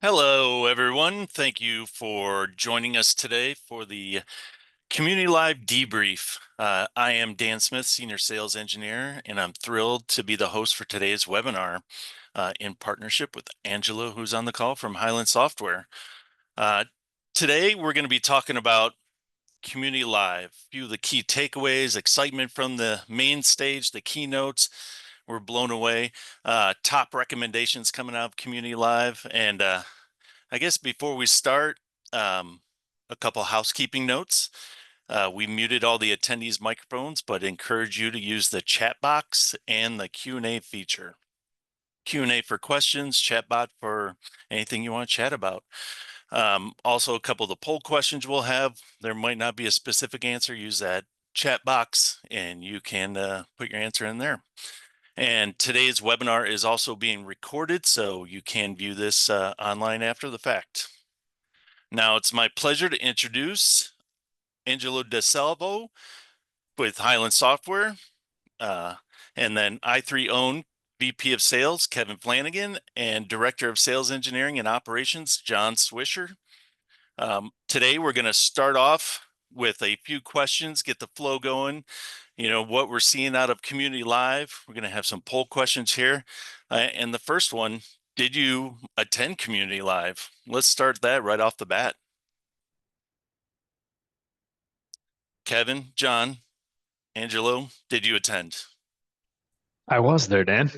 Hello, everyone. Thank you for joining us today for the Community Live Debrief. I am Dan Smith, Senior Sales Engineer, and I'm thrilled to be the host for today's webinar in partnership with Angelo, who's on the call from Hyland Software. Today, we're going to be talking about Community Live, a few of the key takeaways, excitement from the main stage, the keynotes. We're blown away. Top recommendations coming out of Community Live, and I guess before we start, a couple housekeeping notes. We muted all the attendees' microphones, but encourage you to use the chat box and the Q&A feature. Q&A for questions, chat bot for anything you want to chat about. Also, a couple of the poll questions we'll have, there might not be a specific answer. Use that chat box and you can put your answer in there. And today's webinar is also being recorded, so you can view this online after the fact. Now it's my pleasure to introduce Angelo DiSalvo with Hyland Software, and then i3 own VP of Sales, Kevin Flanagan, and Director of Sales Engineering and Operations, Jon Swisher. Today we're going to start off with a few questions, get the flow going, what we're seeing out of Community Live. We're going to have some poll questions here. And the first one, did you attend Community Live? Let's start that right off the bat. Kevin, Jon, Angelo, did you attend? I was there, Dan.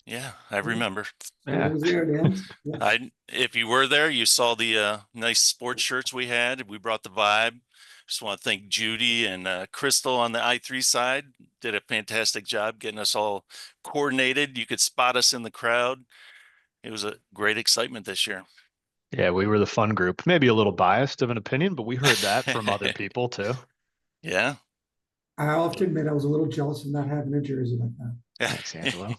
Yeah, I remember. Yeah. I was there, Dan. Yes. If you were there, you saw the nice sports shirts we had. We brought the vibe. Just want to thank Judy and Crystal on the i3 side. Did a fantastic job getting us all coordinated. You could spot us in the crowd. It was a great excitement this year. Yeah, we were the fun group. Maybe a little biased of an opinion, but we heard that from other people too. Yeah. I'll have to admit I was a little jealous of not having a jersey like that. Thanks, Angelo.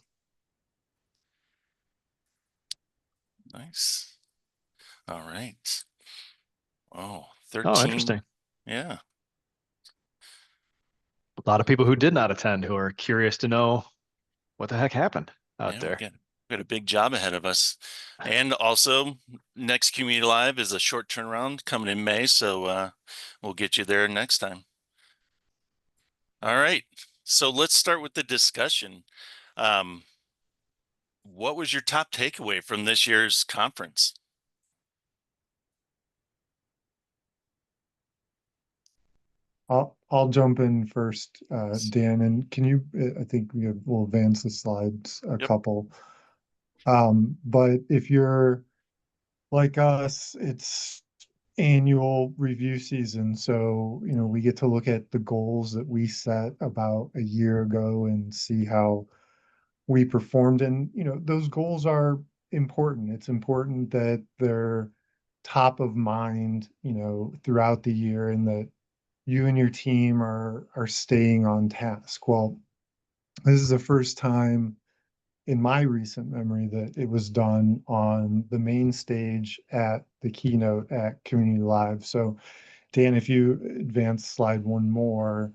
Nice. All right. Oh, 13. Oh, interesting. Yeah. A lot of people who did not attend who are curious to know what the heck happened out there. We got a big job ahead of us. And also, next Community Live is a short turnaround coming in May, so we'll get you there next time. All right. So let's start with the discussion. What was your top takeaway from this year's conference? I'll jump in first, Dan, and can you, I think we'll advance the slides a couple. But if you're like us, it's annual review season. So, we get to look at the goals that we set about a year ago and see how we performed. And, those goals are important. It's important that they're top of mind, throughout the year, and that you and your team are staying on task. Well, this is the first time in my recent memory that it was done on the main stage at the keynote at Community Live. So, Dan, if you advance slide one more,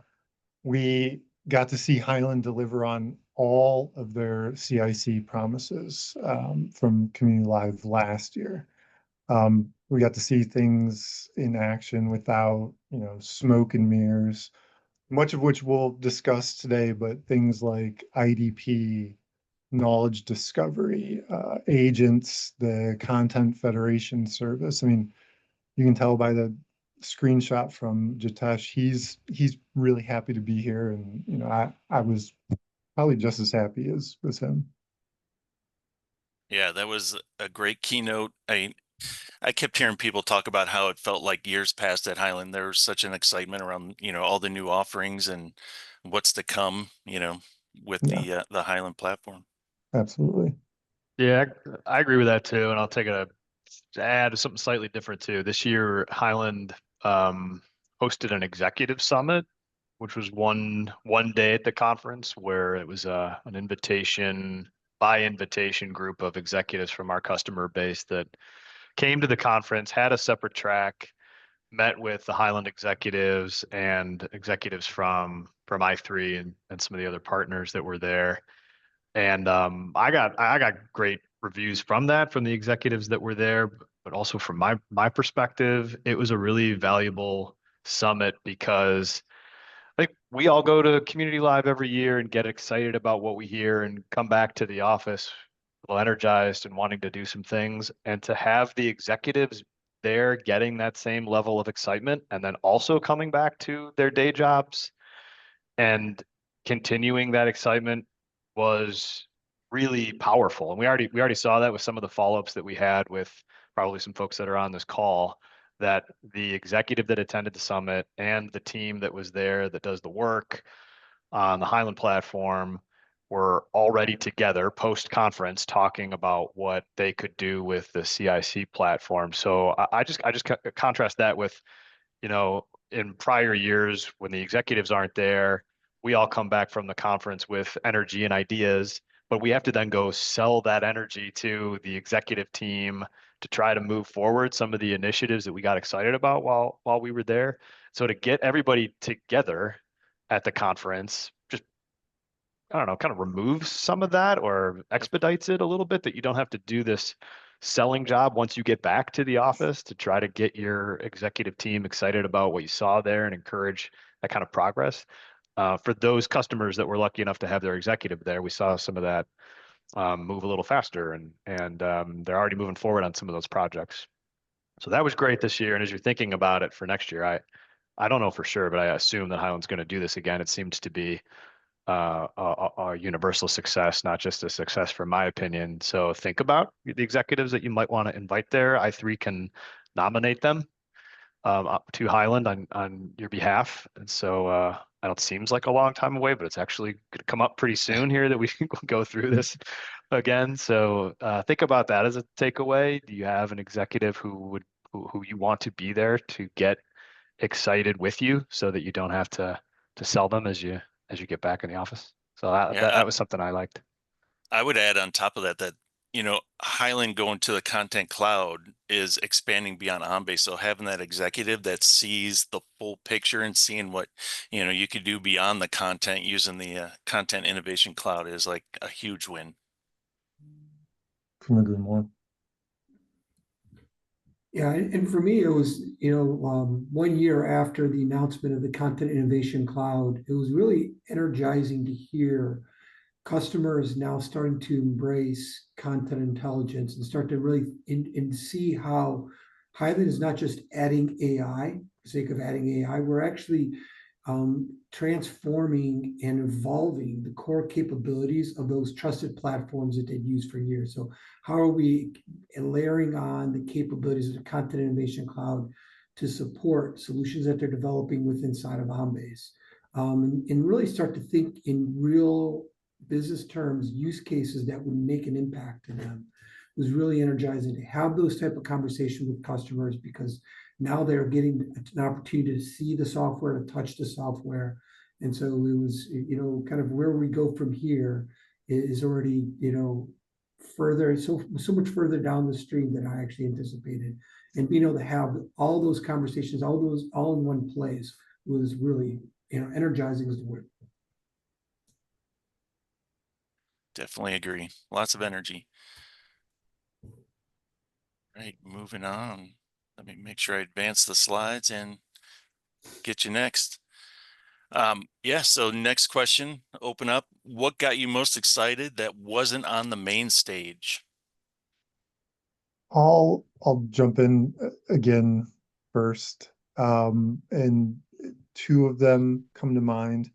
we got to see Hyland deliver on all of their CIC promises from Community Live last year. We got to see things in action without, smoke and mirrors, much of which we'll discuss today, but things like IDP, knowledge discovery, agents, the Content Federation service. I mean, you can tell by the screenshot from Jitesh, he's really happy to be here. And, I was probably just as happy as him. Yeah, that was a great keynote. I kept hearing people talk about how it felt like years past at Hyland. There was such an excitement around, all the new offerings and what's to come, with the Hyland platform. Absolutely. Yeah, I agree with that too. And I'll take a add something slightly different too. This year, Hyland hosted an executive summit, which was one day at the conference, where it was an invitation group of executives from our customer base that came to the conference, had a separate track, met with the Hyland executives and executives from i3 and some of the other partners that were there. And I got great reviews from that, from the executives that were there, but also from my perspective, it was a really valuable summit because I think we all go to Community Live every year and get excited about what we hear and come back to the office a little energized and wanting to do some things. And to have the executives there getting that same level of excitement and then also coming back to their day jobs and continuing that excitement was really powerful. And we already saw that with some of the follow-ups that we had with probably some folks that are on this call, that the executive that attended the summit and the team that was there that does the work on the Hyland platform were already together post-conference talking about what they could do with the CIC platform. So I just contrast that with, in prior years when the executives aren't there, we all come back from the conference with energy and ideas, but we have to then go sell that energy to the executive team to try to move forward some of the initiatives that we got excited about while we were there. So to get everybody together at the conference, just, I don't know, kind of removes some of that or expedites it a little bit, that you don't have to do this selling job once you get back to the office to try to get your executive team excited about what you saw there and encourage that kind of progress. For those customers that were lucky enough to have their executive there, we saw some of that move a little faster, and they're already moving forward on some of those projects. So that was great this year. And as you're thinking about it for next year, I don't know for sure, but I assume that Hyland's going to do this again. It seems to be a universal success, not just a success from my opinion. So think about the executives that you might want to invite there. I3 can nominate them up to Hyland on your behalf. And so I know it seems like a long time away, but it's actually going to come up pretty soon here that we can go through this again. So think about that as a takeaway. Do you have an executive who you want to be there to get excited with you so that you don't have to sell them as you get back in the office? So that was something I liked. I would add on top of that, Hyland going to the content cloud is expanding beyond OnBase. So having that executive that sees the full picture and seeing what, you could do beyond the content using the content innovation cloud is like a huge win. Couldn't agree more. Yeah, and for me, it was, 1 year after the announcement of the Content Innovation Cloud, it was really energizing to hear customers now starting to embrace content intelligence and start to really and see how Hyland is not just adding AI for the sake of adding AI. We're actually transforming and evolving the core capabilities of those trusted platforms that they've used for years. So how are we layering on the capabilities of the Content Innovation Cloud to support solutions that they're developing with inside of OnBase, and really start to think in real business terms, use cases that would make an impact to them. It was really energizing to have those type of conversations with customers, because now they're getting an opportunity to see the software, to touch the software. And so it was, kind of where we go from here is already, further, so much further down the stream than I actually anticipated. And being able to have all those conversations, all in one place was really, energizing is the word. Definitely agree. Lots of energy. Right, moving on. Let me make sure I advance the slides and get you next. So next question, open up. What got you most excited that wasn't on the main stage? I'll jump in again first. And two of them come to mind.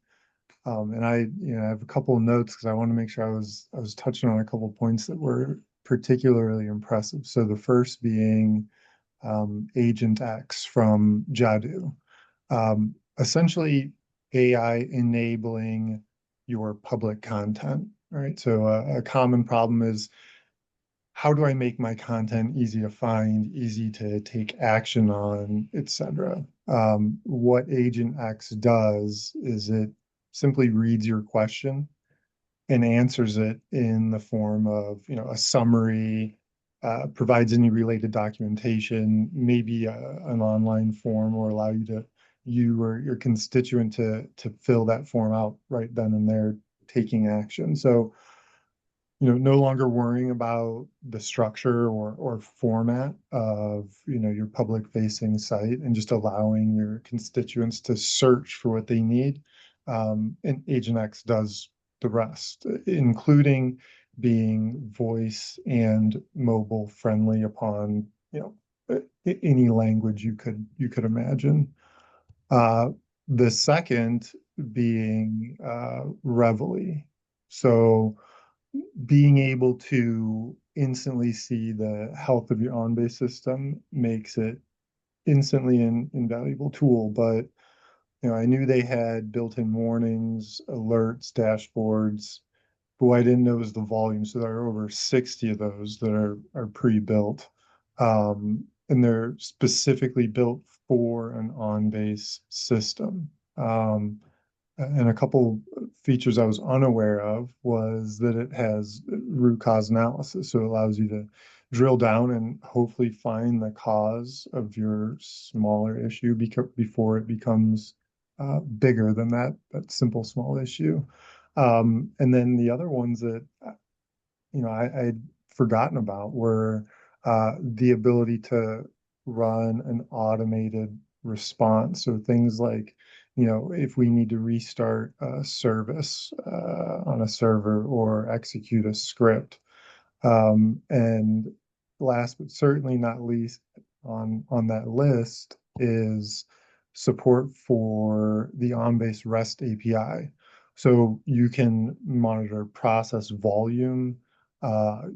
And I have a couple of notes because I want to make sure I was touching on a couple of points that were particularly impressive. So the first being Agent X from Jadu. Essentially AI enabling your public content, right? So a common problem is, how do I make my content easy to find, easy to take action on, etc.? What Agent X does is it simply reads your question and answers it in the form of, a summary, provides any related documentation, maybe an online form, or allow you or your constituent to fill that form out right then and there, taking action. So no longer worrying about the structure or format of, your public facing site, and just allowing your constituents to search for what they need. And Agent X does the rest, including being voice and mobile friendly upon, any language you could imagine. The second being Reveille. So being able to instantly see the health of your on-base system makes it instantly an invaluable tool. But I knew they had built-in warnings, alerts, dashboards. But what I didn't know was the volume. So there are over 60 of those that are pre-built. And they're specifically built for an on-base system. And a couple features I was unaware of was that it has root cause analysis. So it allows you to drill down and hopefully find the cause of your smaller issue before it becomes bigger than that simple small issue. And then the other ones that I'd forgotten about were the ability to run an automated response. So things like, if we need to restart a service on a server or execute a script. And last but certainly not least on that list is support for the on-base REST API. So you can monitor process volume,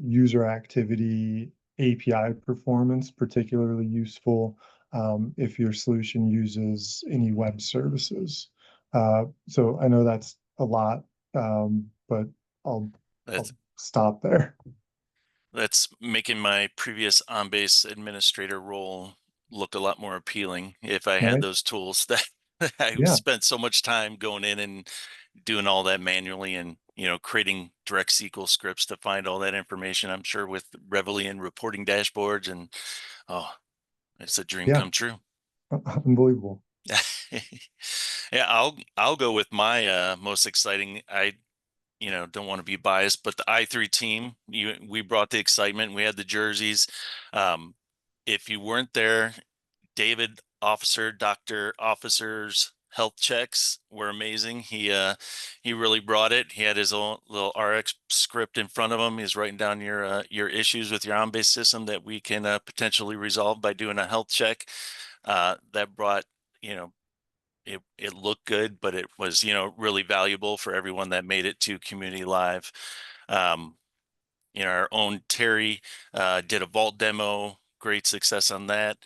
user activity, API performance, particularly useful if your solution uses any web services. So I know that's a lot, but I'll stop there. That's making my previous on-base administrator role look a lot more appealing if I had those tools that I spent so much time going in and doing all that manually, and creating direct SQL scripts to find all that information. I'm sure with Reveille and reporting dashboards, and it's a dream come true. Unbelievable. Yeah, I'll go with my most exciting. I don't want to be biased, but the i3 team, we brought the excitement. We had the jerseys. If you weren't there, David officer, doctor officers health checks were amazing. He really brought it. He had his own little RX script in front of him. He's writing down your issues with your on-base system that we can potentially resolve by doing a health check. That brought, it looked good, but it was, really valuable for everyone that made it to CommunityLIVE. Our own Terry did a vault demo, great success on that.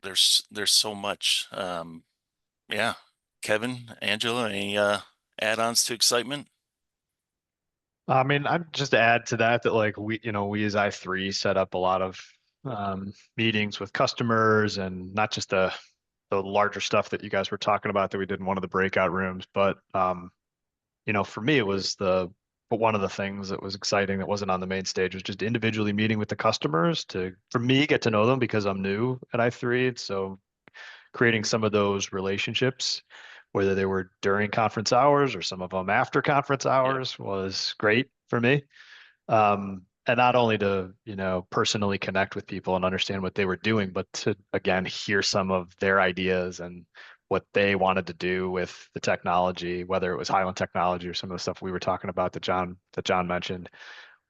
There's so much. Yeah. Kevin, Angelo, any add-ons to excitement? I mean, I'd just add to that like we as i3 set up a lot of meetings with customers, and not just the larger stuff that you guys were talking about that we did in one of the breakout rooms, but for me it was one of the things that was exciting that wasn't on the main stage was just individually meeting with the customers for me get to know them, because I'm new at i3. So creating some of those relationships, whether they were during conference hours or some of them after conference hours, was great for me. And not only to, personally connect with people and understand what they were doing, but to, again, hear some of their ideas and what they wanted to do with the technology, whether it was Hyland technology or some of the stuff we were talking about that Jon mentioned.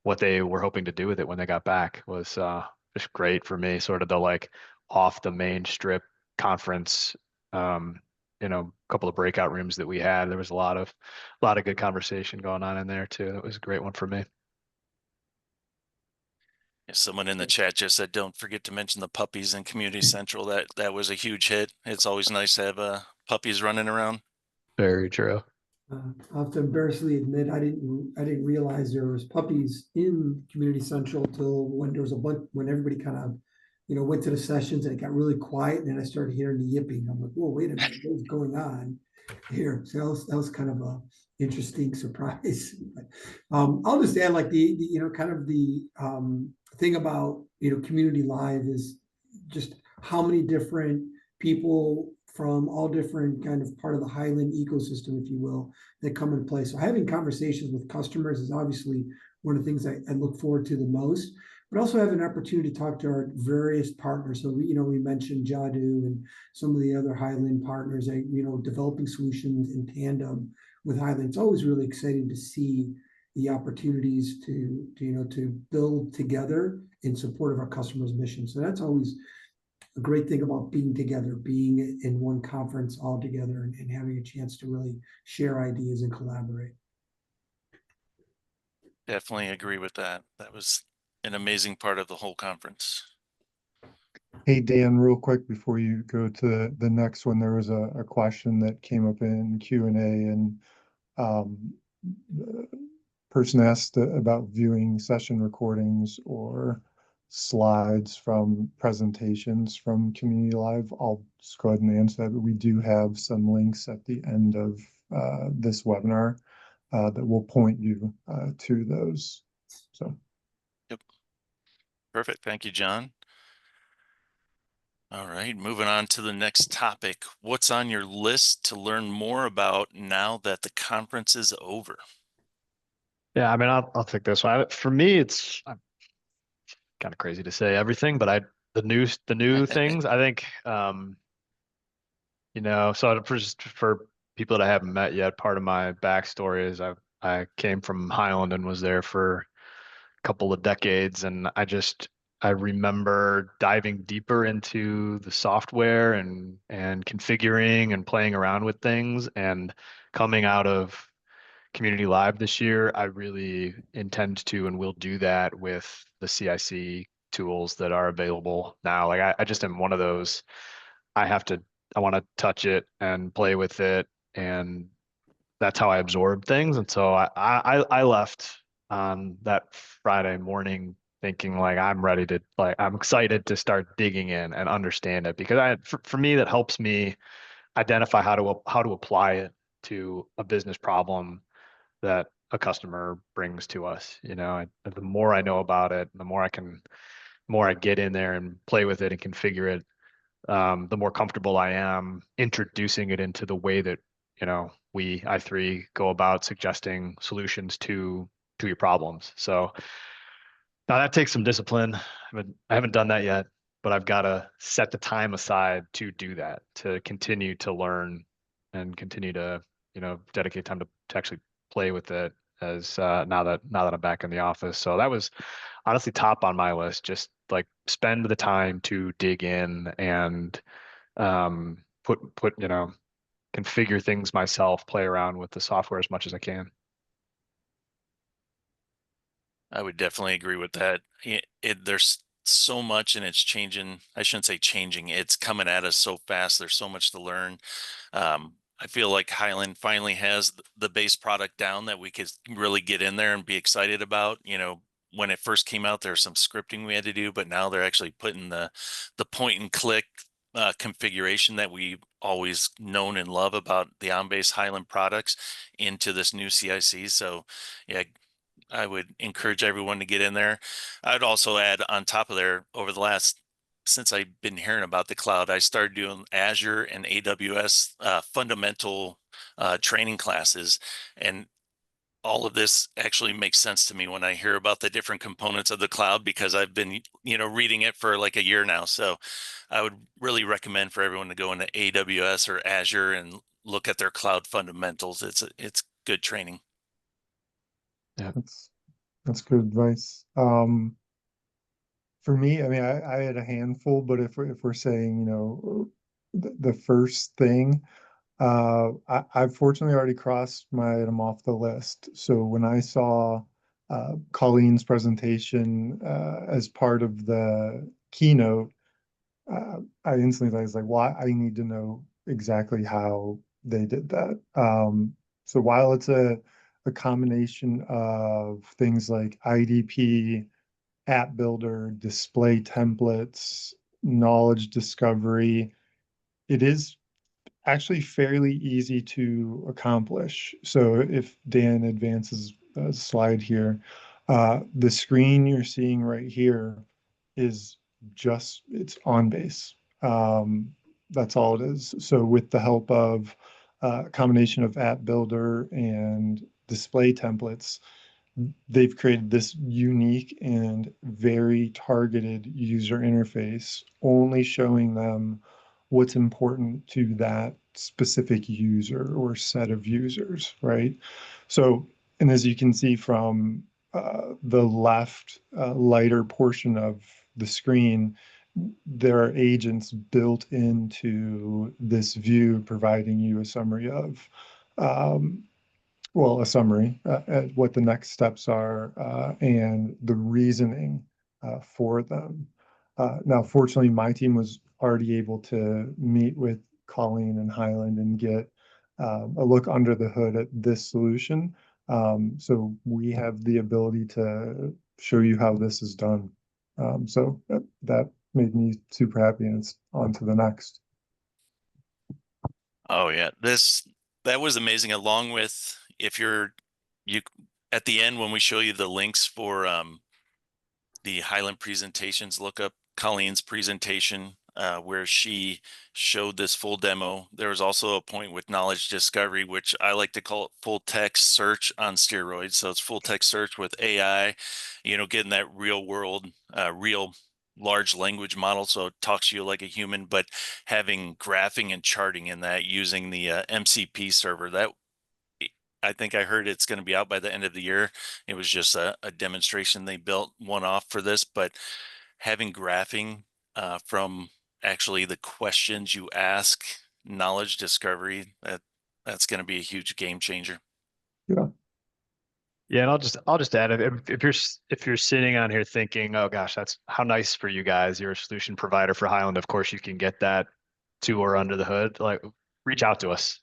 What they were hoping to do with it when they got back was just great for me, sort of the like off the main strip conference, couple of breakout rooms that we had. There was a lot of good conversation going on in there too. That was a great one for me. Someone in the chat just said, don't forget to mention the puppies in Community Central. That was a huge hit. It's always nice to have puppies running around. Very true. I'll have to embarrassingly admit I didn't realize there was puppies in Community Central till when there was a bunch, when everybody kind of went to the sessions and it got really quiet, and then I started hearing the yipping. I'm like, whoa, wait a minute, what's going on here? So that was kind of a interesting surprise. But, I'll just add like the kind of the thing about CommunityLIVE is just how many different people from all different kind of part of the Hyland ecosystem, if you will, that come into play. So having conversations with customers is obviously one of the things I look forward to the most, but also have an opportunity to talk to our various partners. So we mentioned Jadu and some of the other Hyland partners, developing solutions in tandem with Hyland. It's always really exciting to see the opportunities to build together in support of our customers' mission. So that's always a great thing about being together, being in one conference all together, and having a chance to really share ideas and collaborate. Definitely agree with that. That was an amazing part of the whole conference. Hey, Dan, real quick before you go to the next one, there was a question that came up in Q&A, and the person asked about viewing session recordings or slides from presentations from CommunityLIVE. I'll just go ahead and answer that, but we do have some links at the end of this webinar that will point you to those. So. Yep. Perfect. Thank you, John. All right, moving on to the next topic. What's on your list to learn more about now that the conference is over? Yeah, I mean, I'll take this one. For me, it's kind of crazy to say everything, but the new things, I think, so for people that I haven't met yet, part of my backstory is I came from Hyland and was there for a couple of decades, and I remember diving deeper into the software and configuring and playing around with things, and coming out of CommunityLIVE this year, I really intend to and will do that with the CIC tools that are available now. Like I just am one of those. I want to touch it and play with it, and that's how I absorb things. And so I left on that Friday morning thinking like I'm excited to start digging in and understand it, because for me that helps me identify how to apply it to a business problem that a customer brings to us. The more I know about it, the more I get in there and play with it and configure it, the more comfortable I am introducing it into the way that, we i3 go about suggesting solutions to your problems. So now that takes some discipline. I haven't done that yet, but I've got to set the time aside to do that, to continue to learn and continue to, dedicate time to actually play with it as now that I'm back in the office. So that was honestly top on my list. Just like spend the time to dig in and put configure things myself, play around with the software as much as I can. I would definitely agree with that. There's so much, and it's changing. I shouldn't say changing. It's coming at us so fast. There's so much to learn. I feel like Hyland finally has the base product down that we could really get in there and be excited about. When it first came out, there's some scripting we had to do, but now they're actually putting the point and click configuration that we've always known and love about the on-base Hyland products into this new CIC. So yeah, I would encourage everyone to get in there. I'd also add on top of there, since I've been hearing about the cloud, I started doing Azure and AWS fundamental training classes, and all of this actually makes sense to me when I hear about the different components of the cloud, because I've been, reading it for like a year now. So I would really recommend for everyone to go into AWS or Azure and look at their cloud fundamentals. It's good training. Yeah, that's good advice. For me, I mean, I had a handful, but if we're saying, the first thing, I've fortunately already crossed my item off the list. So when I saw Colleen's presentation as part of the keynote, I instantly was like, well, I need to know exactly how they did that. So while it's a combination of things like IDP, app builder, display templates, knowledge discovery, it is actually fairly easy to accomplish. So if Dan advances a slide here, the screen you're seeing right here is it's on base. That's all it is. So with the help of a combination of app builder and display templates, they've created this unique and very targeted user interface, only showing them what's important to that specific user or set of users, right? So, and as you can see from the left lighter portion of the screen, there are agents built into this view, providing you a summary of a summary at what the next steps are and the reasoning for them. Now, fortunately, my team was already able to meet with Colleen and Hyland and get a look under the hood at this solution. So we have the ability to show you how this is done. So that made me super happy, and it's on to the next. Oh yeah, that was amazing. Along with if you at the end when we show you the links for the Hyland presentations, look up Colleen's presentation where she showed this full demo. There was also a point with knowledge discovery, which I like to call it full text search on steroids. So it's full text search with AI, getting that real world, real large language model. So it talks to you like a human, but having graphing and charting in that using the MCP server. That I think I heard it's going to be out by the end of the year. It was just a demonstration they built one off for this, but having graphing from actually the questions you ask, knowledge discovery, that's going to be a huge game changer. Yeah. Yeah, and I'll just add if you're sitting on here thinking, oh gosh, that's how nice for you guys. You're a solution provider for Hyland. Of course, you can get that to or under the hood. Like, reach out to us.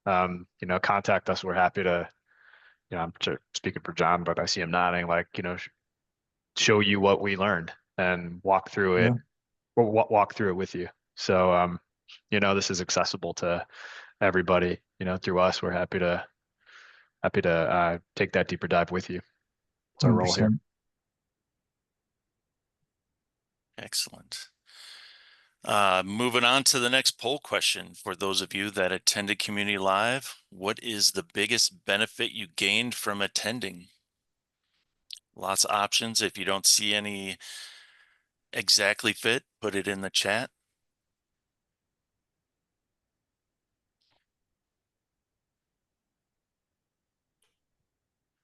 Contact us. We're happy to. I'm speaking for Jon, but I see him nodding. Like, show you what we learned and walk through it. Yeah. Or walk through it with you. So, this is accessible to everybody. Through us, we're happy to take that deeper dive with you. It's our role here. 100%. Excellent. Moving on to the next poll question. For those of you that attended Community Live, what is the biggest benefit you gained from attending? Lots of options. If you don't see any exactly fit, put it in the chat.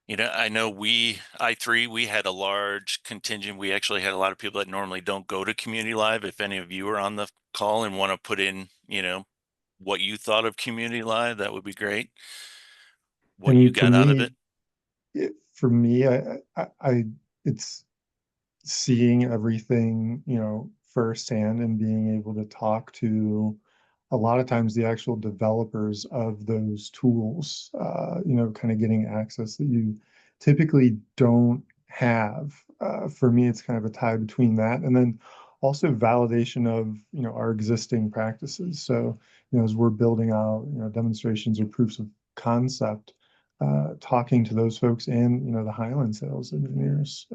I know I3, we had a large contingent. We actually had a lot of people that normally don't go to Community Live. If any of you are on the call and want to put in, what you thought of Community Live, that would be great. What you got out of it. For me, it's seeing everything, firsthand and being able to talk to a lot of times the actual developers of those tools, kind of getting access that you typically don't have. For me, it's kind of a tie between that and then also validation of, our existing practices. So, as we're building out, demonstrations or proofs of concept, talking to those folks and the Hyland sales engineers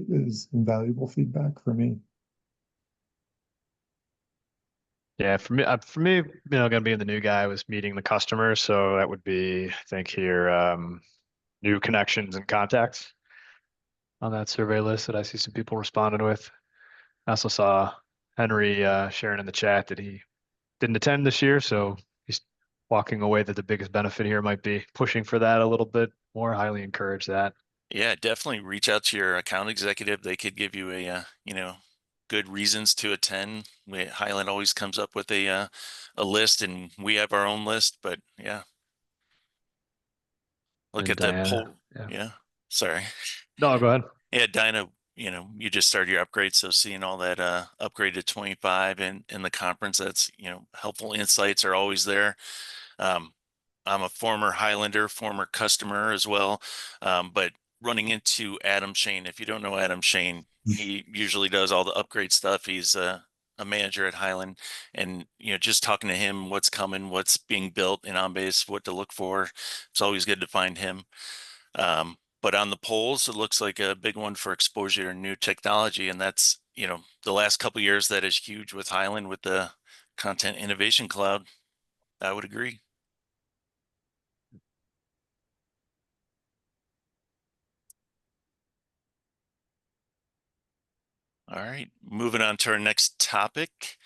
is invaluable feedback for me. Yeah, for me, gonna be the new guy was meeting the customer, so that would be, I think here, new connections and contacts on that survey list that I see some people responded with. I also saw Henry sharing in the chat that he didn't attend this year, so he's walking away that the biggest benefit here might be pushing for that a little bit more. Highly encourage that. Yeah, definitely reach out to your account executive. They could give you a, good reasons to attend. Hyland always comes up with a list, and we have our own list. But yeah, look And at the Diana. poll. Yeah. Yeah, sorry. No, go ahead. Yeah, Dinah, you just started your upgrade, so seeing all that upgrade to 25 in the conference, that's helpful insights are always there. I'm a former Highlander, former customer as well, but running into Adam Shane. If you don't know Adam Shane, he usually does all the upgrade stuff. He's a manager at Hyland, and just talking to him, what's coming, what's being built in OnBase, what to look for. It's always good to find him. But on the polls, it looks like a big one for exposure to new technology, and that's the last couple of years that is huge with Hyland with the Content Innovation Cloud. I would agree. All right, moving on to our next topic.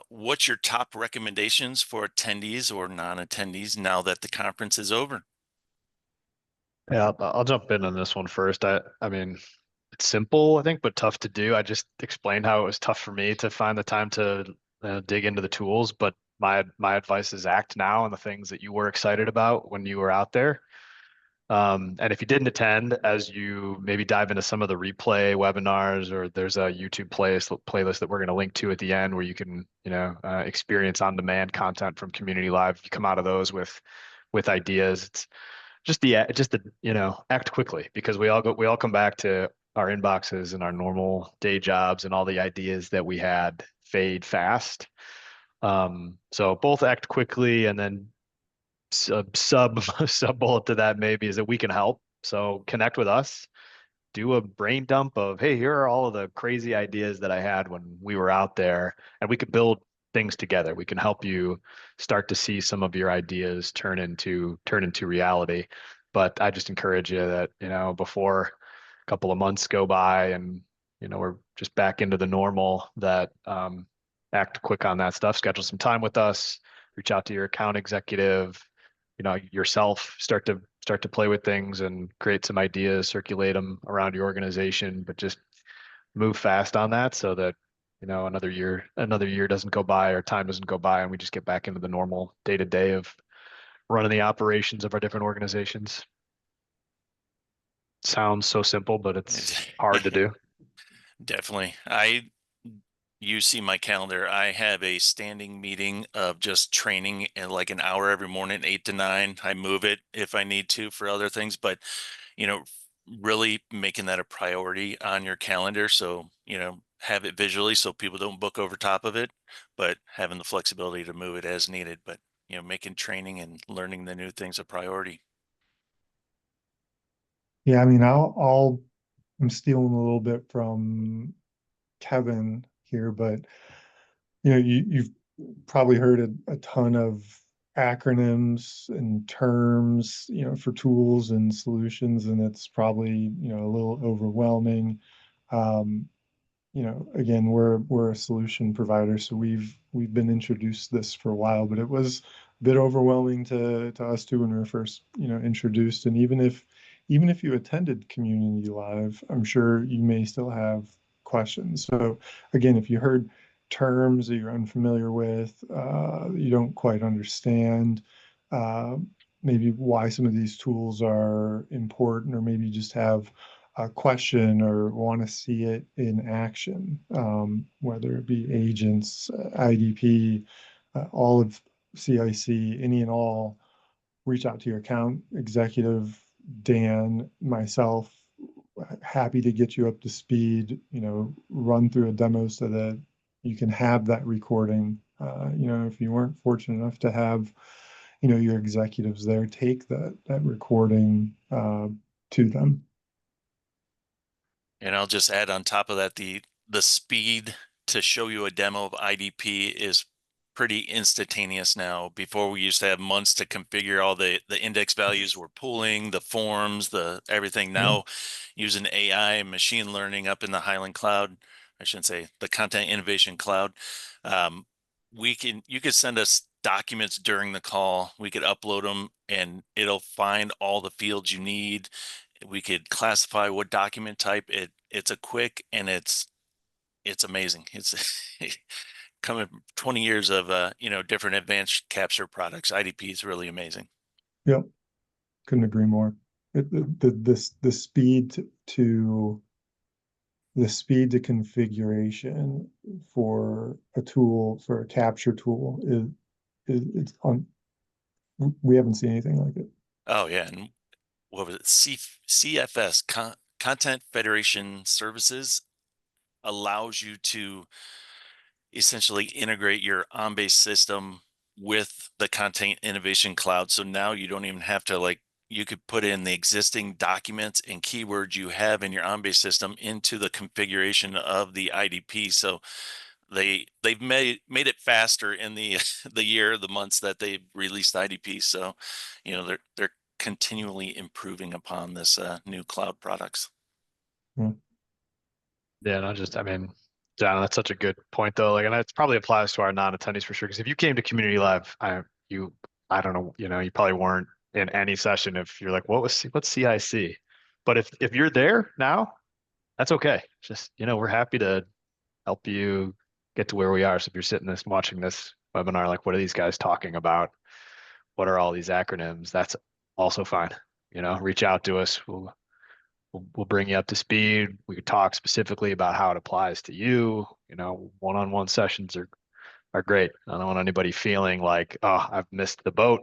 What's your top recommendations for attendees or non-attendees now that the conference is over? Yeah, I'll jump in on this one first. I mean, it's simple, I think, but tough to do. I just explained how it was tough for me to find the time to dig into the tools, but my advice is act now on the things that you were excited about when you were out there. And if you didn't attend, as you maybe dive into some of the replay webinars, or there's a YouTube playlist that we're going to link to at the end where you can, experience on-demand content from CommunityLIVE. You come out of those with ideas. It's just the act quickly, because we all come back to our inboxes and our normal day jobs, and all the ideas that we had fade fast. So both act quickly, and then sub bullet to that maybe is that we can help. So connect with us, do a brain dump of, hey, here are all of the crazy ideas that I had when we were out there, and we could build things together. We can help you start to see some of your ideas turn into reality. But I just encourage you that, before a couple of months go by and, we're just back into the normal, that act quick on that stuff. Schedule some time with us, reach out to your account executive, yourself, start to play with things and create some ideas, circulate them around your organization, but just move fast on that, so that another year doesn't go by, or time doesn't go by, and we just get back into the normal day to day of running the operations of our different organizations. Sounds so simple, but it's hard to do. Definitely. You see my calendar. I have a standing meeting of just training in like an hour every morning, 8 to 9. I move it if I need to for other things, but really making that a priority on your calendar. So, have it visually so people don't book over top of it, but having the flexibility to move it as needed. But, making training and learning the new things a priority. Yeah, I mean, I'm stealing a little bit from Kevin here, but you've probably heard a ton of acronyms and terms, for tools and solutions, and it's probably, a little overwhelming. Um, again, we're a solution provider, so we've been introduced this for a while, but it was a bit overwhelming to us too when we were first, introduced. And even if you attended CommunityLIVE, I'm sure you may still have questions. So again, if you heard terms that you're unfamiliar with, you don't quite understand, uh, maybe why some of these tools are important, or maybe you just have a question or want to see it in action, whether it be agents, IDP, all of CIC, any and all, reach out to your account executive, Dan, myself, happy to get you up to speed, run through a demo so that you can have that recording. If you weren't fortunate enough to have, your executives there, take that recording to them. And I'll just add on top of that, the speed to show you a demo of IDP is pretty instantaneous now. Before, we used to have months to configure all the index values we're pulling, the forms, the everything. Now, using AI and machine learning up in the Hyland cloud, I shouldn't say the Content Innovation Cloud, you could send us documents during the call. We could upload them and it'll find all the fields you need. We could classify what document type. It's a quick, and it's amazing. It's coming from 20 years of different advanced capture products. IDP is really amazing. Yep, couldn't agree more. The speed to configuration for a tool, for a capture tool, it's on. We haven't seen anything like it. Oh yeah, and what was it? CFS, Content Federation Services, allows you to essentially integrate your on-base system with the Content Innovation Cloud. So now you don't even have to, you could put in the existing documents and keywords you have in your on-base system into the configuration of the IDP. So they've made it faster in the the months that they've released IDP. So, you know, they're continually improving upon this new cloud products. Yeah, I mean, John, that's such a good point though. Like, and that probably applies to our non-attendees for sure. Because if you came to CommunityLIVE, I don't know, you probably weren't in any session if you're like, what's CIC? But if you're there now, that's okay. Just, we're happy to help you get to where we are. So if you're sitting watching this webinar, like, what are these guys talking about? What are all these acronyms? That's also fine. Reach out to us. We'll bring you up to speed. We could talk specifically about how it applies to you. One-on-one sessions are great. I don't want anybody feeling like, oh, I've missed the boat.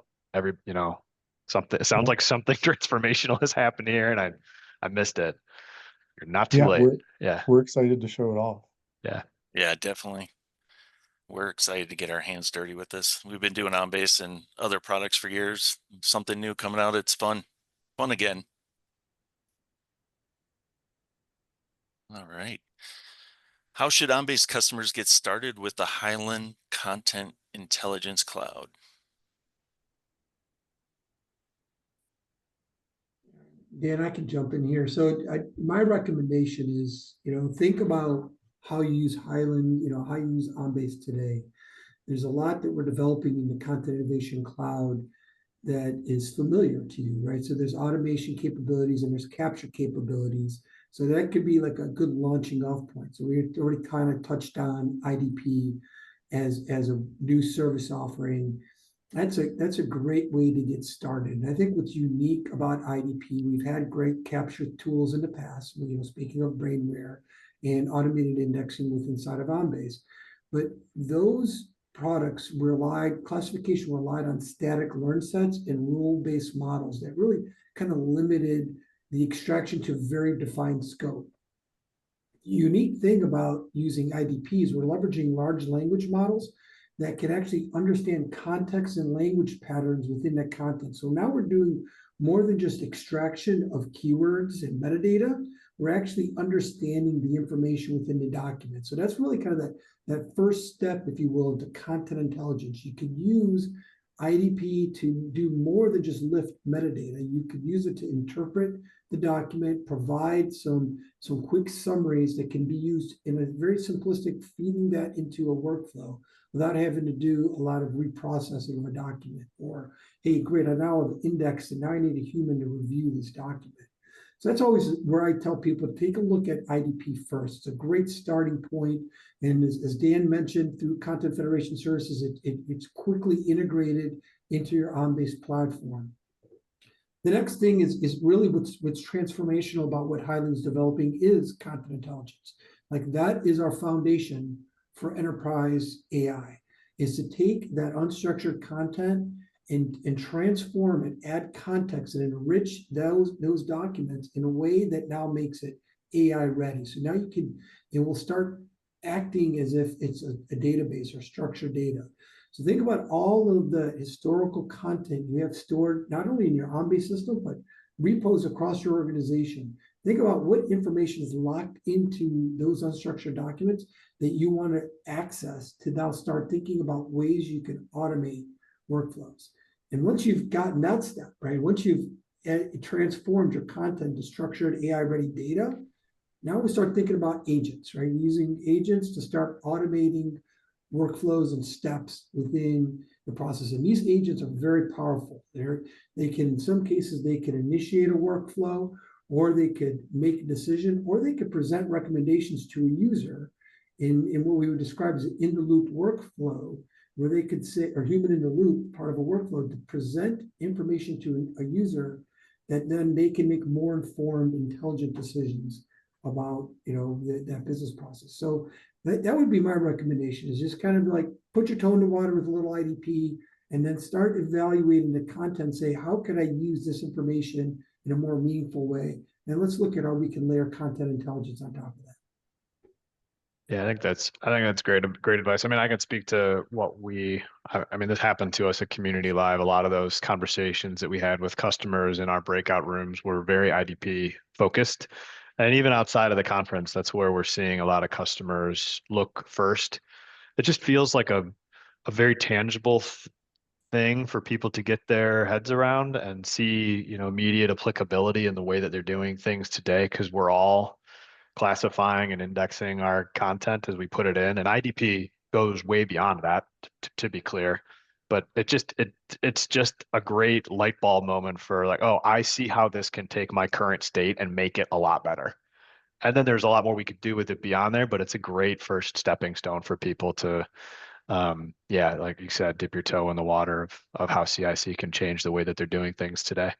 Something, it sounds like something transformational has happened here and I missed it. You're not too late. We're excited to show it off. Yeah, definitely. We're excited to get our hands dirty with this. We've been doing OnBase and other products for years. Something new coming out. It's fun again. All right. How should OnBase customers get started with the Hyland Content Intelligence Cloud? Dan, I can jump in here. So my recommendation is, think about how you use Hyland, how you use OnBase today. There's a lot that we're developing in the Content Innovation Cloud that is familiar to you, right? So there's automation capabilities and there's capture capabilities. So that could be like a good launching off point. So we already kind of touched on IDP as a new service offering. That's a great way to get started. And I think what's unique about IDP, we've had great capture tools in the past, speaking of brainware and automated indexing inside of OnBase. But those products classification relied on static learn sets and rule-based models that really kind of limited the extraction to a very defined scope. The unique thing about using IDP is we're leveraging large language models that can actually understand context and language patterns within that content. So now we're doing more than just extraction of keywords and metadata. We're actually understanding the information within the document. So that's really kind of that first step, if you will, into content intelligence. You could use IDP to do more than just lift metadata. You could use it to interpret the document, provide some quick summaries that can be used in a very simplistic, feeding that into a workflow without having to do a lot of reprocessing of a document. Or, hey, great, I now have indexed and now I need a human to review this document. So that's always where I tell people, take a look at IDP first. It's a great starting point. And as Dan mentioned, through Content Federation Services, it's quickly integrated into your OnBase platform. The next thing is really what's transformational about what Hyland's developing is content intelligence. Like, that is our foundation for enterprise AI, is to take that unstructured content and transform and add context and enrich those documents in a way that now makes it AI ready. So now it will start acting as if it's a database or structured data. So think about all of the historical content you have stored, not only in your OnBase system, but repos across your organization. Think about what information is locked into those unstructured documents that you want to access to now start thinking about ways you can automate workflows. And once you've gotten that step, right, once you've transformed your content to structured AI-ready data, now we start thinking about agents, right? Using agents to start automating workflows and steps within the process. And these agents are very powerful. They can, in some cases, they can initiate a workflow, or they could make a decision, or they could present recommendations to a user in what we would describe as an in-the-loop workflow, where they could say, or human in the loop, part of a workflow, to present information to a user that then they can make more informed, intelligent decisions about that business process. So that would be my recommendation, is just kind of like put your toe in the water with a little IDP and then start evaluating the content, say, how can I use this information in a more meaningful way? And let's look at how we can layer content intelligence on top of that. Yeah, I think that's great advice. I mean, I can speak to I mean, this happened to us at CommunityLIVE. A lot of those conversations that we had with customers in our breakout rooms were very IDP focused. And even outside of the conference, that's where we're seeing a lot of customers look first it just feels like a very tangible thing for people to get their heads around and see, immediate applicability in the way that they're doing things today, because we're all classifying and indexing our content as we put it in. And IDP goes way beyond that, to be clear. But it's just a great light bulb moment for like, oh, I see how this can take my current state and make it a lot better. And then there's a lot more we could do with it beyond there, but it's a great first stepping stone for people to, yeah, like you said, dip your toe in the water of how CIC can change the way that they're doing things today.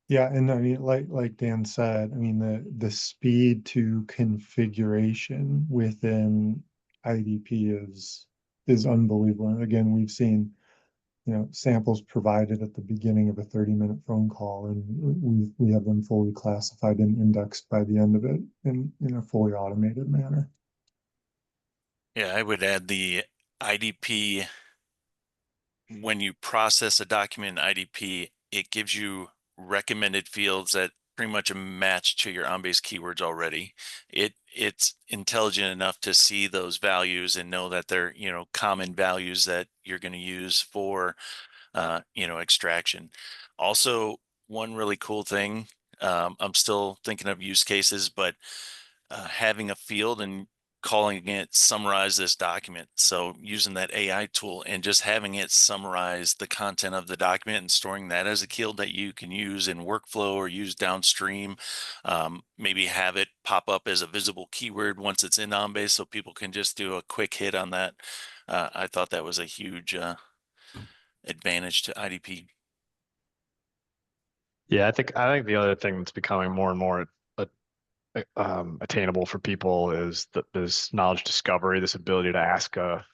Yeah, and I mean, like Dan said, I mean the speed to configuration within IDP is unbelievable. And again, we've seen, samples provided at the beginning of a 30-minute phone call, and we have them fully classified and indexed by the end of it in a fully automated manner. Yeah, I would add the IDP. When you process a document in IDP, it gives you recommended fields that pretty much a match to your on-base keywords already. It's intelligent enough to see those values and know that they're, common values that you're going to use for, extraction. Also, one really cool thing, I'm still thinking of use cases, but having a field and calling it summarize this document. So using that AI tool and just having it summarize the content of the document and storing that as a field that you can use in workflow or use downstream. Maybe have it pop up as a visible keyword once it's in OnBase so people can just do a quick hit on that. I thought that was a huge advantage to IDP. Yeah, I think the other thing that's becoming more and more attainable for people is this knowledge discovery, this ability to ask a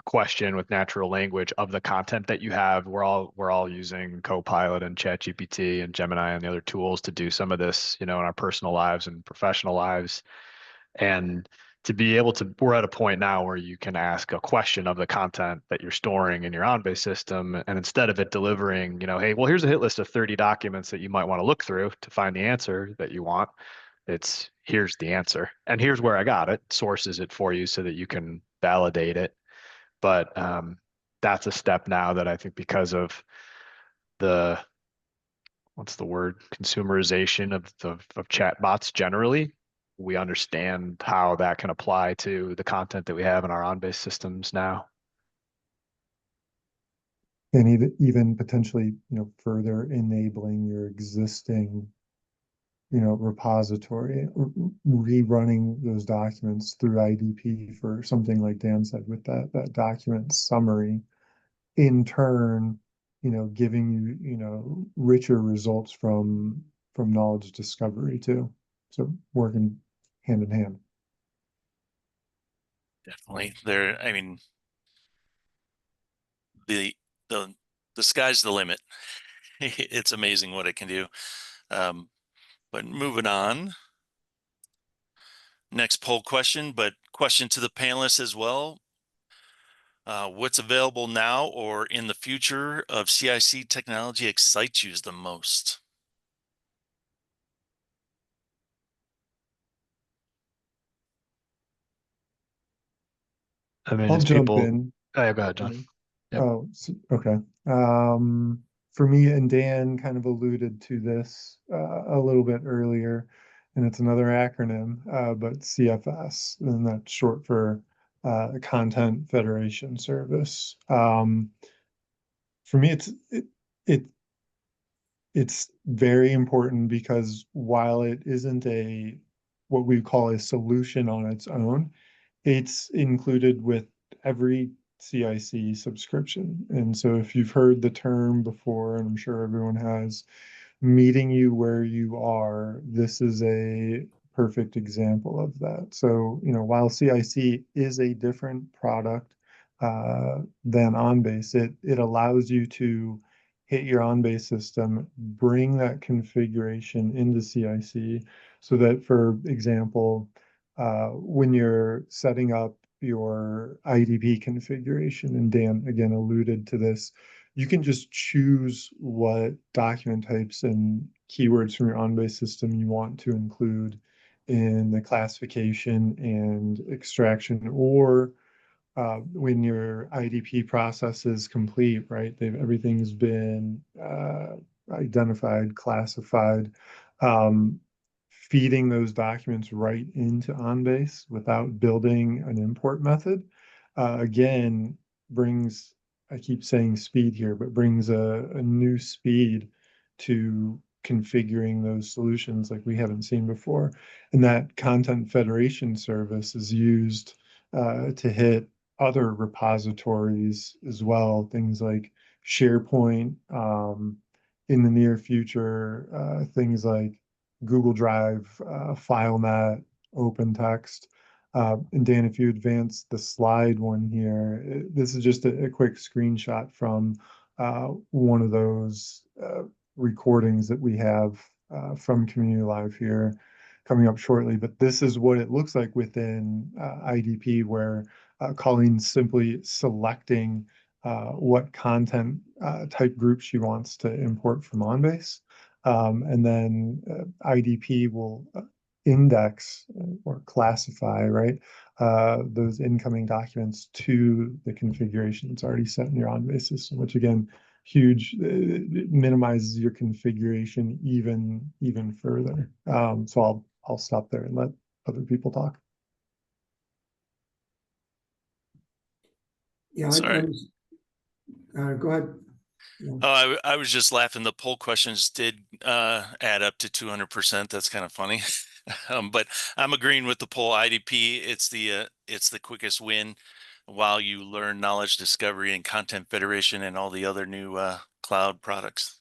question with natural language of the content that you have. We're all using Copilot and ChatGPT and Gemini and the other tools to do some of this, in our personal lives and professional lives. And to be able to, we're at a point now where you can ask a question of the content that you're storing in your on-base system. And instead of it delivering, hey, well, here's a hit list of 30 documents that you might want to look through to find the answer that you want. It's here's the answer and here's where I got it, sources it for you so that you can validate it. But that's a step now that I think because of the, what's the word, consumerization of chatbots generally, we understand how that can apply to the content that we have in our on-base systems now. And even potentially, further enabling your existing, repository, rerunning those documents through IDP for something like Dan said with that document summary, in turn, giving you, richer results from knowledge discovery too. So working hand in hand. Definitely. I mean, the the sky's the limit. It's amazing what it can do. But moving on, next poll question, but question to the panelists as well. What's available now or in the future of CIC technology excites you the most? I mean, I'll it's jump people. in. Oh, yeah, go ahead, Jon. Yep. Oh, okay. For me, and Dan kind of alluded to this a little bit earlier, and it's another acronym, but CFS, and that's short for Content Federation Service. For me, it's very important because while it isn't what we call a solution on its own, it's included with every CIC subscription. And so if you've heard the term before, and I'm sure everyone has, meeting you where you are, this is a perfect example of that. So, while CIC is a different product than OnBase, it allows you to hit your on-base system, bring that configuration into CIC so that, for example, when you're setting up your IDP configuration, and Dan again alluded to this, you can just choose what document types and keywords from your on-base system you want to include in the classification and extraction or when your IDP process is complete, right? Everything's been identified, classified, feeding those documents right into OnBase without building an import method, again, brings, I keep saying speed here, but brings a new speed to configuring those solutions like we haven't seen before. And that content federation service is used to hit other repositories as well, things like SharePoint, in the near future, things like Google Drive, FileNet, OpenText. And Dan, if you advance the slide one here, this is just a quick screenshot from one of those recordings that we have from CommunityLIVE here coming up shortly. But this is what it looks like within IDP, where Colleen's simply selecting what content type group she wants to import from OnBase. And then IDP will index or classify, right, those incoming documents to the configuration that's already set in your OnBase system, which again, huge, it minimizes your configuration even further. So I'll stop there and let other people talk. Yeah, Sorry. go ahead. Yeah. Oh, I was just laughing. The poll questions did add up to 200%. That's kind of funny. But I'm agreeing with the poll. IDP, it's the quickest win while you learn knowledge discovery and content federation and all the other new cloud products.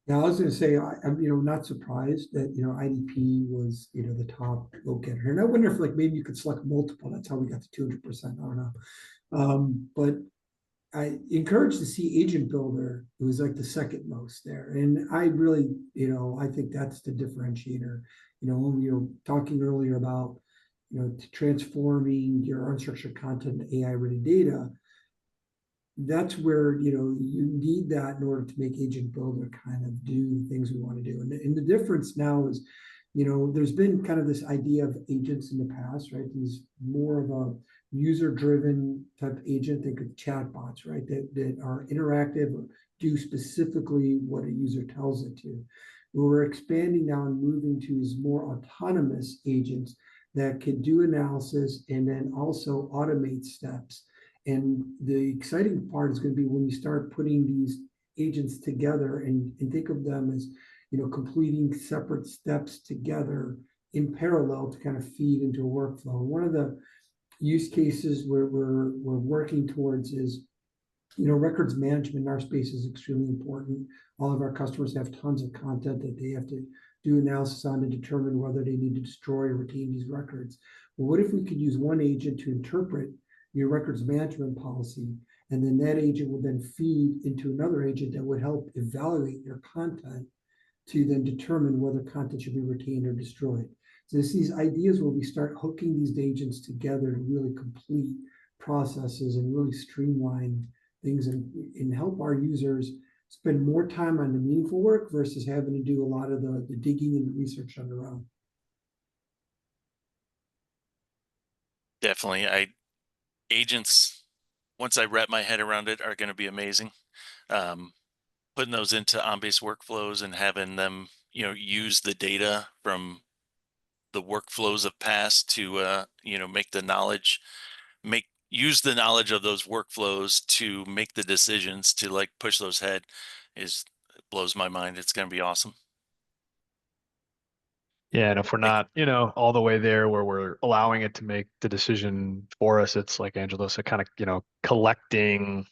Yeah, I was going to say, I'm not surprised that IDP was the top vote getter, and I wonder if like maybe you could select multiple. That's how we got to 200%. I don't know, but I encouraged to see Agent Builder. It was like the second most there, and I really I think that's the differentiator. When we were talking earlier about transforming your unstructured content into AI ready data. That's where you need that in order to make Agent Builder kind of do the things we want to do. And the difference now is, there's been kind of this idea of agents in the past, right? These more of a user-driven type agent, think of chatbots, right? That are interactive or do specifically what a user tells it to. We're expanding now and moving to these more autonomous agents that can do analysis and then also automate steps. And the exciting part is going to be when you start putting these agents together and think of them as, completing separate steps together in parallel to kind of feed into a workflow. One of the use cases we're working towards is, records management in our space is extremely important. All of our customers have tons of content that they have to do analysis on to determine whether they need to destroy or retain these records. Well, what if we could use one agent to interpret your records management policy, and then that agent would then feed into another agent that would help evaluate your content to then determine whether content should be retained or destroyed. So it's these ideas where we start hooking these agents together to really complete processes and really streamline things and help our users spend more time on the meaningful work versus having to do a lot of the digging and the research on their own. Definitely. Agents, once I wrap my head around it, are going to be amazing. Putting those into OnBase workflows and having them, use the data from the workflows of past to, use the knowledge of those workflows to make the decisions to like push those ahead it blows my mind. It's going to be awesome. Yeah, and if we're not, all the way there where we're allowing it to make the decision for us, it's like Angelo said, kind of, collecting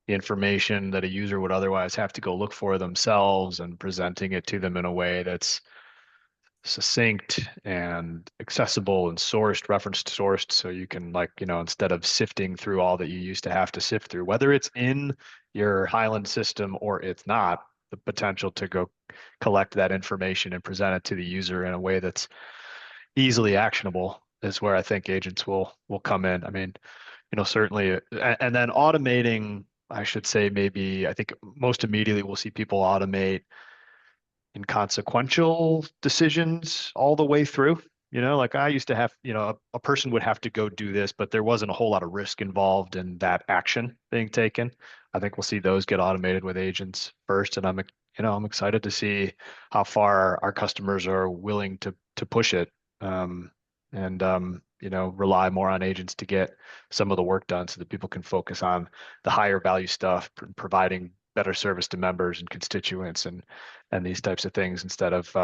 the information that a user would otherwise have to go look for themselves and presenting it to them in a way that's succinct and accessible and reference sourced, so you can instead of sifting through all that you used to have to sift through, whether it's in your Hyland system or it's not, the potential to go collect that information and present it to the user in a way that's easily actionable is where I think agents will come in. I mean, certainly, and then automating, I should say, maybe I think most immediately we'll see people automate inconsequential decisions all the way through. You know, like I used to have, a person would have to go do this, but there wasn't a whole lot of risk involved in that action being taken. I think we'll see those get automated with agents first, and I'm excited to see how far our customers are willing to push it, and rely more on agents to get some of the work done so that people can focus on the higher value stuff, providing better service to members and constituents and these types of things instead of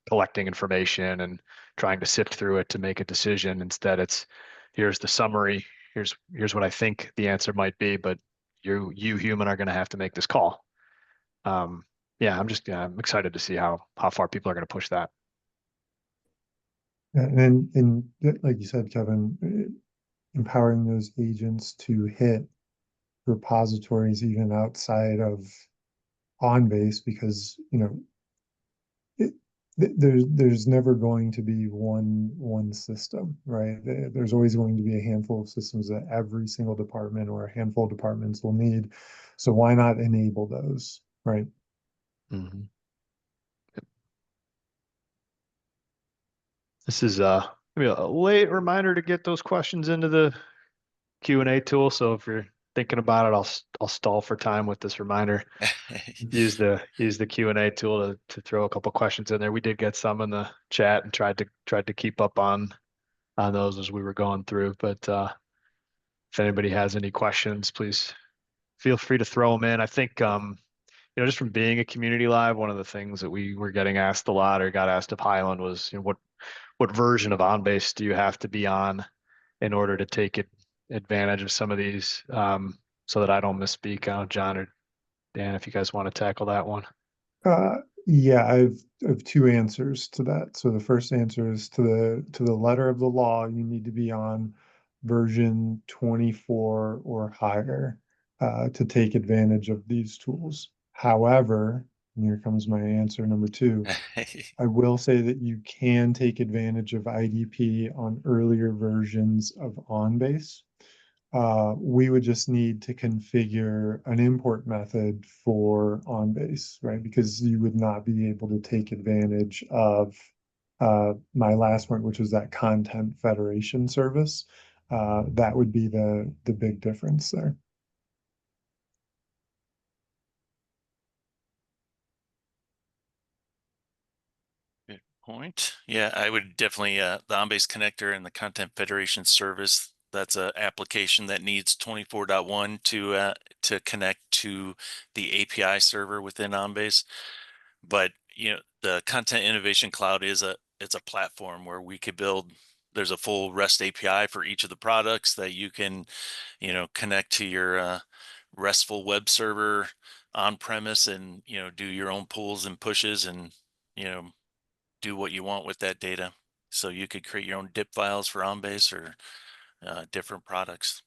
collecting information and trying to sift through it to make a decision. Instead, it's here's the summary, here's what I think the answer might be, but you human are going to have to make this call. Yeah, I'm excited to see how far people are going to push that. And like you said, Kevin, empowering those agents to hit repositories even outside of OnBase, because there's never going to be one system, right? There's always going to be a handful of systems that every single department or a handful of departments will need. So why not enable those, right? Mm-hmm. This is maybe a late reminder to get those questions into the Q&A tool. So if you're thinking about it, I'll stall for time with this reminder. Use the Q&A tool to throw a couple questions in there. We did get some in the chat and tried to keep up on those as we were going through. But if anybody has any questions, please feel free to throw them in. I think just from being a community live, one of the things that we were getting asked a lot or got asked of Hyland was, what version of OnBase do you have to be on in order to take advantage of some of these, so that I don't misspeak. John or Dan, if you guys want to tackle that one. Yeah, I've two answers to that. So the first answer is to the letter of the law, you need to be on version 24 or higher to take advantage of these tools. However, and here comes my answer number two. I will say that you can take advantage of IDP on earlier versions of OnBase. We would just need to configure an import method for OnBase, right? Because you would not be able to take advantage of my last point, which was that content federation service. That would be the big difference there. Good point. Yeah, I would definitely the OnBase connector and the Content Federation service. That's an application that needs 24.1 to connect to the API server within OnBase. But the Content Innovation Cloud it's a platform where we could build. There's a full REST API for each of the products that you can, connect to your RESTful web server on premise and do your own pulls and pushes and do what you want with that data. So you could create your own dip files for OnBase or different products.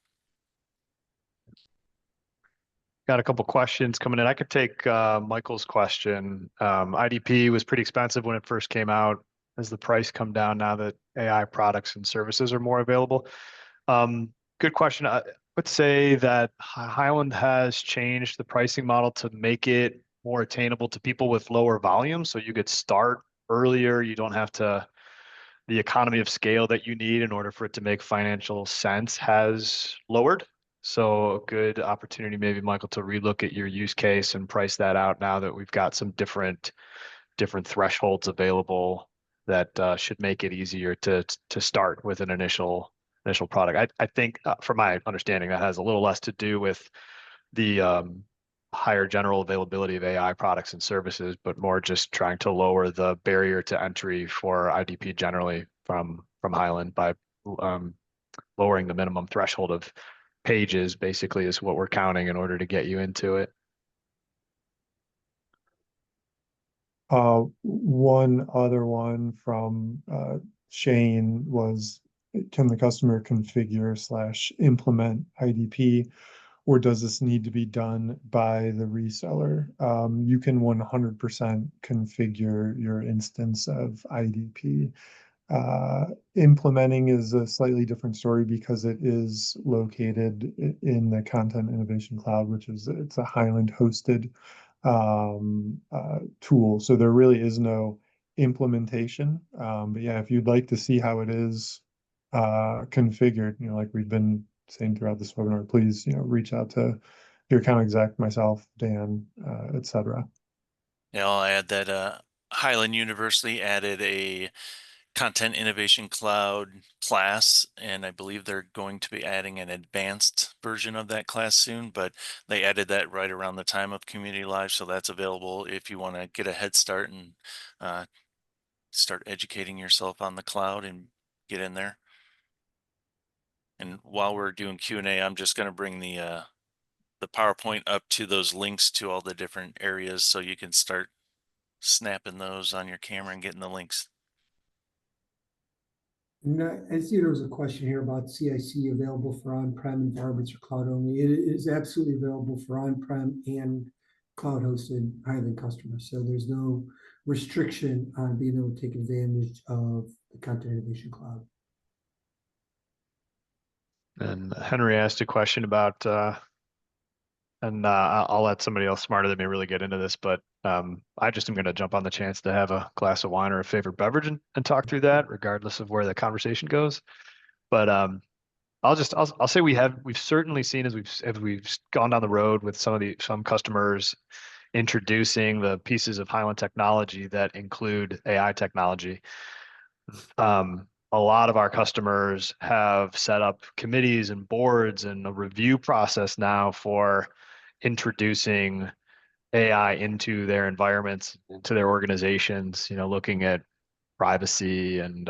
Got a couple questions coming in. I could take Michael's question. IDP was pretty expensive when it first came out. Has the price come down now that AI products and services are more available? Good question. I would say that Hyland has changed the pricing model to make it more attainable to people with lower volume. So you could start earlier. You don't have to. The economy of scale that you need in order for it to make financial sense has lowered. So a good opportunity, maybe, Michael, to relook at your use case and price that out now that we've got some different thresholds available that should make it easier to start with an initial product. I think, from my understanding, that has a little less to do with the higher general availability of AI products and services, but more just trying to lower the barrier to entry for IDP generally from Hyland by lowering the minimum threshold of pages, basically, is what we're counting in order to get you into it. One other one from Shane was, can the customer configure/implement IDP, or does this need to be done by the reseller? You can 100% configure your instance of IDP. Implementing is a slightly different story because it is located in the Content Innovation Cloud, it's a Hyland hosted tool. So there really is no implementation. But yeah, if you'd like to see how it is configured, like we've been saying throughout this webinar, please, reach out to your account exec, myself, Dan, etc. Yeah, I'll add that Hyland University added a Content Innovation Cloud class, and I believe they're going to be adding an advanced version of that class soon, but they added that right around the time of Community Live, so that's available if you want to get a head start and start educating yourself on the cloud and get in there. And while we're doing Q&A, I'm just going to bring the PowerPoint up to those links to all the different areas so you can start snapping those on your camera and getting the links. And I see there was a question here about CIC available for on-prem environments or cloud only. It is absolutely available for on-prem and cloud-hosted Hyland customers. So there's no restriction on being able to take advantage of the Content Innovation Cloud. And Henry asked a question about, I'll let somebody else smarter than me really get into this, but I just am going to jump on the chance to have a glass of wine or a favorite beverage and talk through that, regardless of where the conversation goes. But I'll say we've certainly seen as we've gone down the road with some customers introducing the pieces of Hyland technology that include AI technology. A lot of our customers have set up committees and boards and a review process now for introducing AI into their environments, into their organizations, looking at privacy and,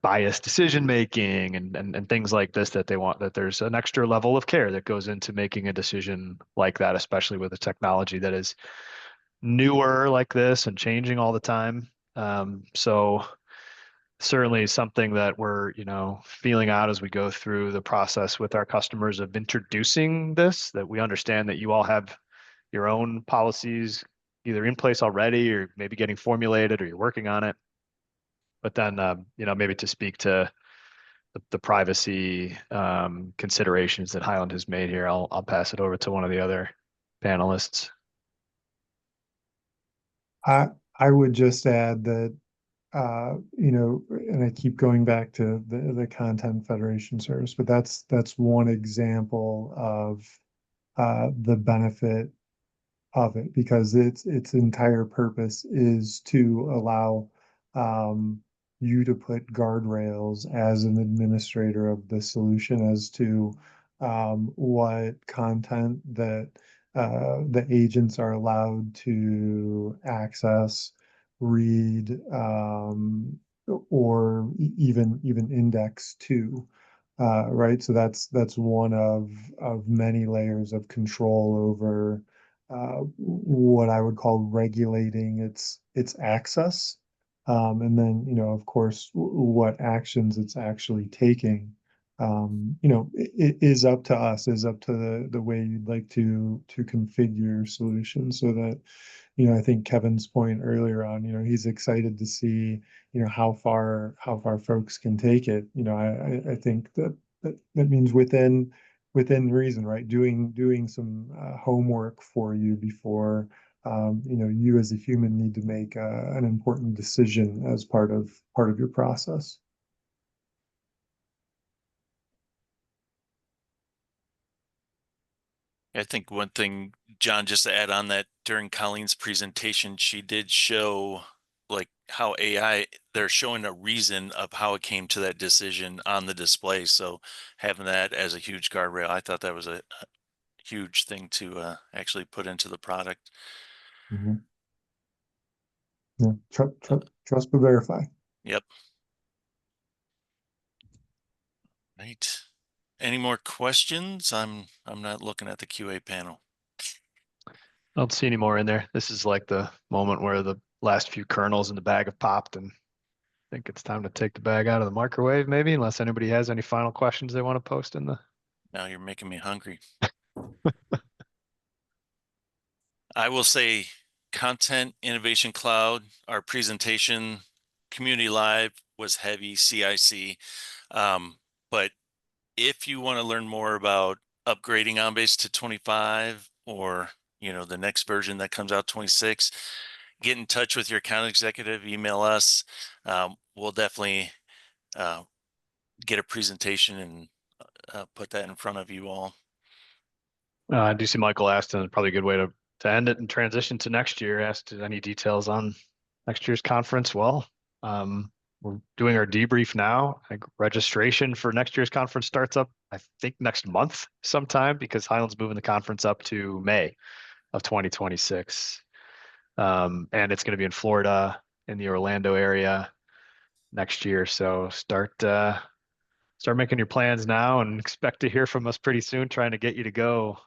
biased decision making and things like this, that they want, that there's an extra level of care that goes into making a decision like that, especially with a technology that is newer like this and changing all the time. So certainly something that we're, feeling out as we go through the process with our customers of introducing this, that we understand that you all have your own policies either in place already or maybe getting formulated or you're working on it. But then, maybe to speak to the privacy considerations that Hyland has made here, I'll pass it over to one of the other panelists. I would just add that and I keep going back to the Content Federation service, but that's one example of the benefit of it, because its entire purpose is to allow you to put guardrails as an administrator of the solution as to what content that the agents are allowed to access, read, or even index to. Right, so that's one of many layers of control over what I would call regulating its access, and then of course what actions it's actually taking. It is up to us, is up to the way you'd like to configure your solution, so that I think Kevin's point earlier on, he's excited to see how far folks can take it. I think that means within reason, right? Doing some homework for you before you as a human need to make an important decision as part of your process. I think one thing, John, just to add on that, during Colleen's presentation, she did show like how AI, they're showing a reason of how it came to that decision on the display. So having that as a huge guardrail, I thought that was a huge thing to actually put into the product. Mm-hmm. Yeah, trust but verify. Yep. Right. Any more questions? I'm not looking at the QA panel. I don't see any more in there. This is like the moment where the last few kernels in the bag have popped, and I think it's time to take the bag out of the microwave, maybe, unless anybody has any final questions they want to post in the. Now you're making me hungry. I will say Content Innovation Cloud, our presentation, Community Live was heavy CIC. But if you want to learn more about upgrading OnBase to 25 or the next version that comes out 26, get in touch with your account executive, email us. We'll definitely get a presentation and put that in front of you all. I do see Michael asked, and probably a good way to end it and transition to next year, asked any details on next year's conference. Well, we're doing our debrief now. I think registration for next year's conference starts up, I think, next month sometime, because Hyland's moving the conference up to May of 2026. And it's going to be in Florida, in the Orlando area next year. So start making your plans now, and expect to hear from us pretty soon, trying to get you to go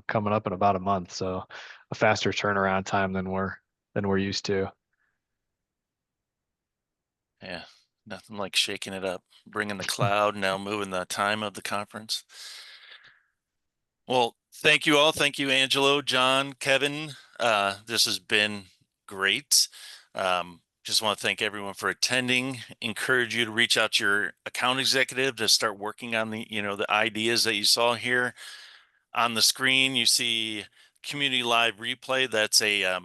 coming up in about a month. So a faster turnaround time than we're used to. Yeah, nothing like shaking it up, bringing the cloud, now moving the time of the conference. Well, thank you all. Thank you, Angelo, John, Kevin. This has been great. Just want to thank everyone for attending. Encourage you to reach out to your account executive to start working on the ideas that you saw here on the screen. You see Community Live Replay. That's a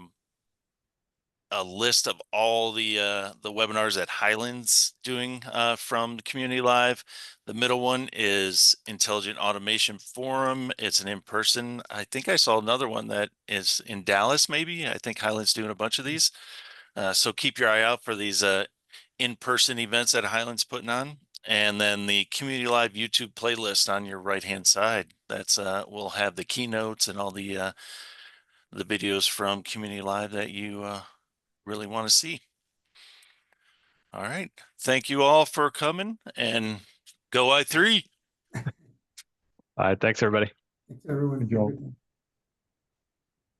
list of all the webinars that Hyland's doing from the Community Live. The middle one is Intelligent Automation Forum. It's an in-person. I think I saw another one that is in Dallas, maybe. I think Hyland's doing a bunch of these. So keep your eye out for these in-person events that Hyland's putting on. And then the Community Live YouTube playlist on your right-hand side. That's will have the keynotes and all the videos from Community Live that you really want to see. All right. Thank you all for coming, and go I3. All right. Thanks, everybody. Thanks, everyone. Thank you all.